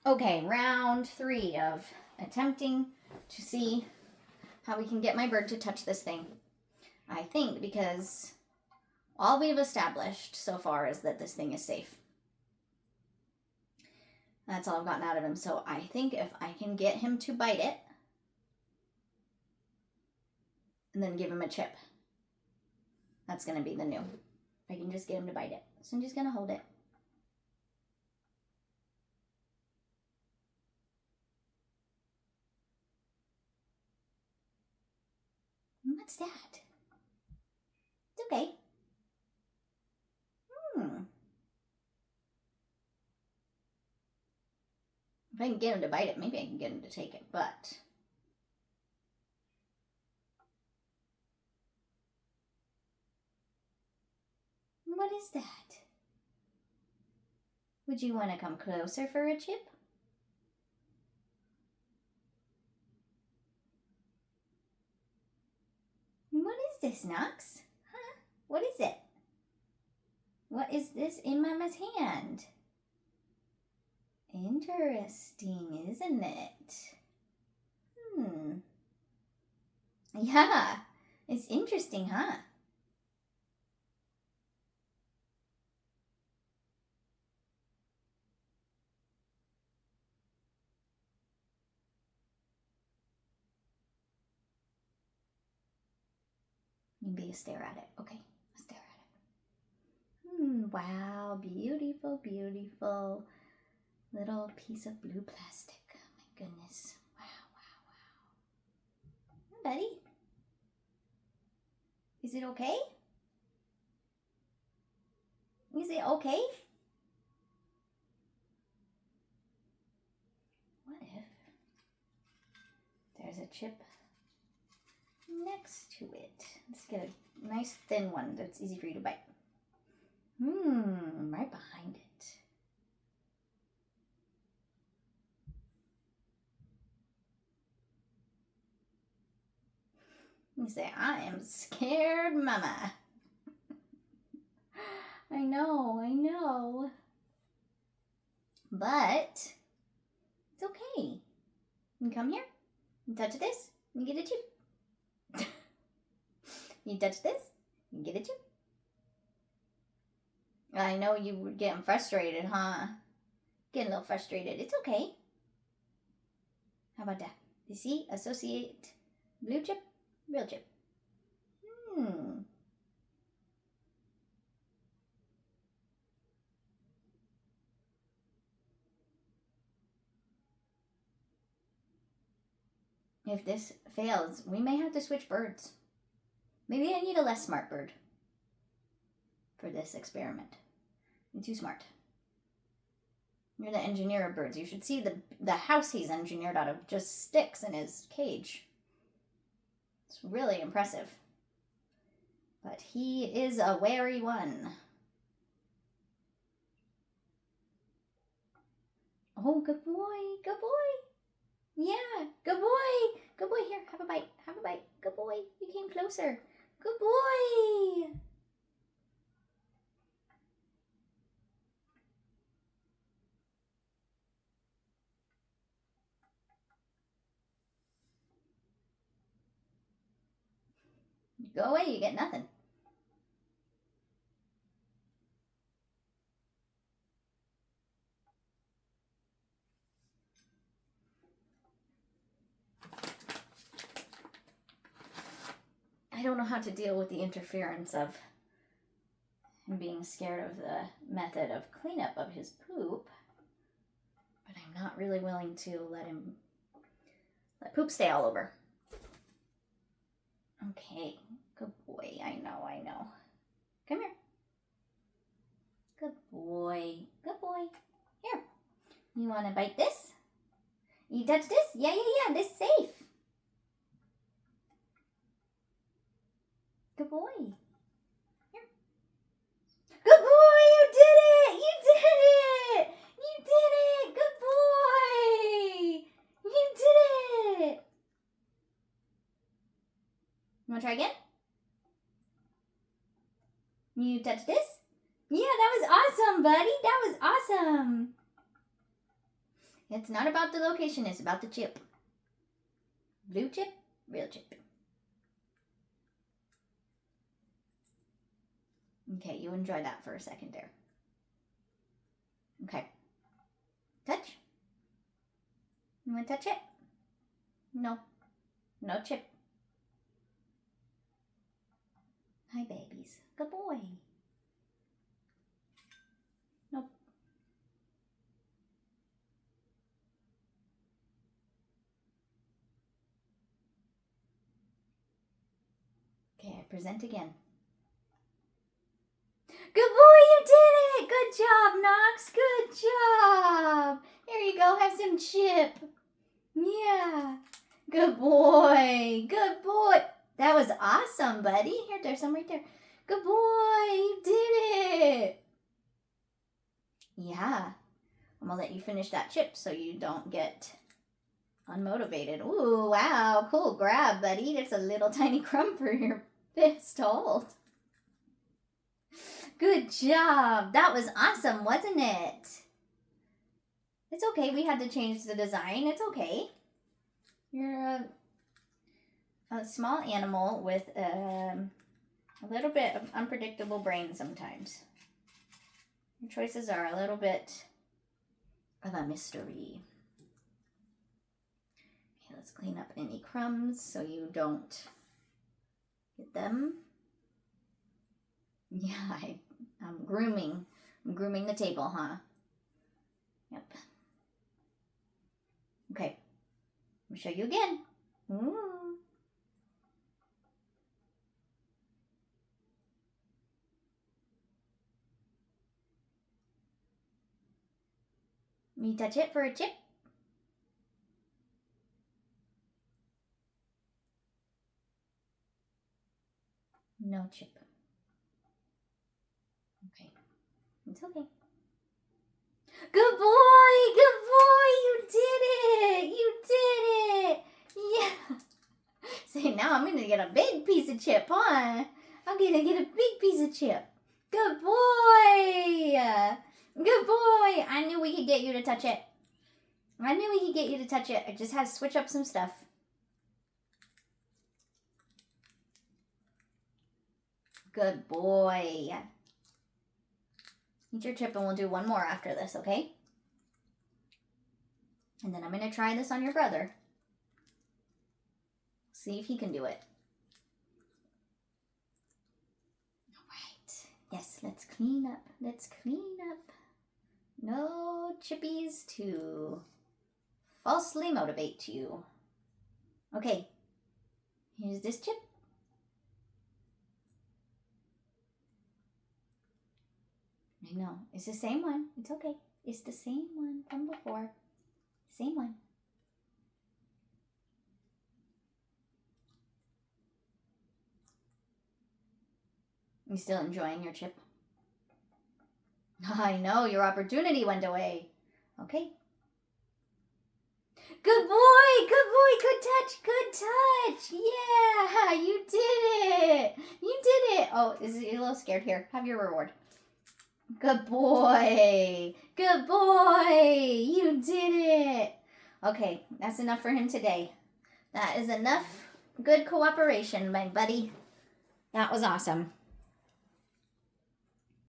Okay, round 3 of attempting to see how we can get my bird to touch this thing. I think because all we've established so far is that this thing is safe. That's all I've gotten out of him. So I think if I can get him to bite it and then give him a chip, that's going to be the new. If I can just get him to bite it. So I'm just going to hold it. What's that? It's okay. If I can get him to bite it, maybe I can get him to take it, but... What is that? Would you want to come closer for a chip? What is this, Knox? Huh? What is it? What is this in Mama's hand? Interesting, isn't it? Yeah, it's interesting, huh? Maybe you stare at it. Okay, stare at it. Wow, beautiful, beautiful little piece of blue plastic. Oh my goodness. Wow, wow, wow. Buddy? Is it okay? Is it okay? What if there's a chip next to it? Let's get a nice thin one that's easy for you to bite. Right behind it. You say, I am scared, Mama. I know. But it's okay. You can come here and touch this and get a chip. You touch this and get a chip. I know you were getting frustrated, huh? Getting a little frustrated. It's okay. How about that? You see? Associate blue chip, real chip. If this fails, we may have to switch birds. Maybe I need a less smart bird for this experiment. You're too smart. You're the engineer of birds. You should see the house he's engineered out of just sticks in his cage. It's really impressive. But he is a wary one. Oh, good boy. Good boy. Yeah, good boy. Good boy. Here, have a bite. Have a bite. Good boy. You came closer. Good boy. Go away. You get nothing. I don't know how to deal with the interference of him being scared of the method of cleanup of his poop, but I'm not really willing to let poop stay all over. Okay, good boy. I know. Come here. Good boy. Good boy. Here. You want to bite this? You touch this? Yeah. This is safe. Good boy. Here. Good boy. You did it. You did it. You did it. Good boy. You did it. You want to try again? You touch this? Yeah, that was awesome, buddy. That was awesome. It's not about the location, it's about the chip. Blue chip, real chip. Okay, you enjoy that for a second there. Okay. Touch. You want to touch it? No. No chip. Hi, babies. Good boy. Nope. Okay, I present again. Good boy, you did it! Good job, Knox. Good job. Here you go. Have some chip. Yeah. Good boy. Good boy. That was awesome, buddy. Here, there's some right there. Good boy. You did it. Yeah. I'm going to let you finish that chip so you don't get unmotivated. Ooh, wow. Cool grab, buddy. There's a little tiny crumb for your fist to hold. Good job. That was awesome, wasn't it? It's okay. We had to change the design. It's okay. You're a small animal with a little bit of unpredictable brain sometimes. Your choices are a little bit of a mystery. Okay, let's clean up any crumbs so you don't get them. Yeah, I'm grooming. I'm grooming the table, huh? Yep. Okay. Let me show you again. Ooh. Me touch it for a chip? No chip. Okay. It's okay. Good boy! Good boy! You did it! You did it! Yeah! See, now I'm gonna get a big piece of chip, huh? I'm gonna get a big piece of chip. Good boy! Good boy! I knew we could get you to touch it. I knew we could get you to touch it. I just had to switch up some stuff. Good boy. Eat your chip and we'll do one more after this, okay? And then I'm going to try this on your brother. See if he can do it. All right. Yes, let's clean up. Let's clean up. No chippies to falsely motivate you. Okay. Here's this chip. I know. It's the same one. It's okay. It's the same one from before. Same one. You still enjoying your chip? I know. Your opportunity went away. Okay. Good boy. Good boy. Good touch. Good touch. Yeah. You did it. You did it. Oh, is you a little scared? Here. Have your reward. Good boy. Good boy. You did it. Okay, that's enough for him today. That is enough good cooperation, my buddy. That was awesome.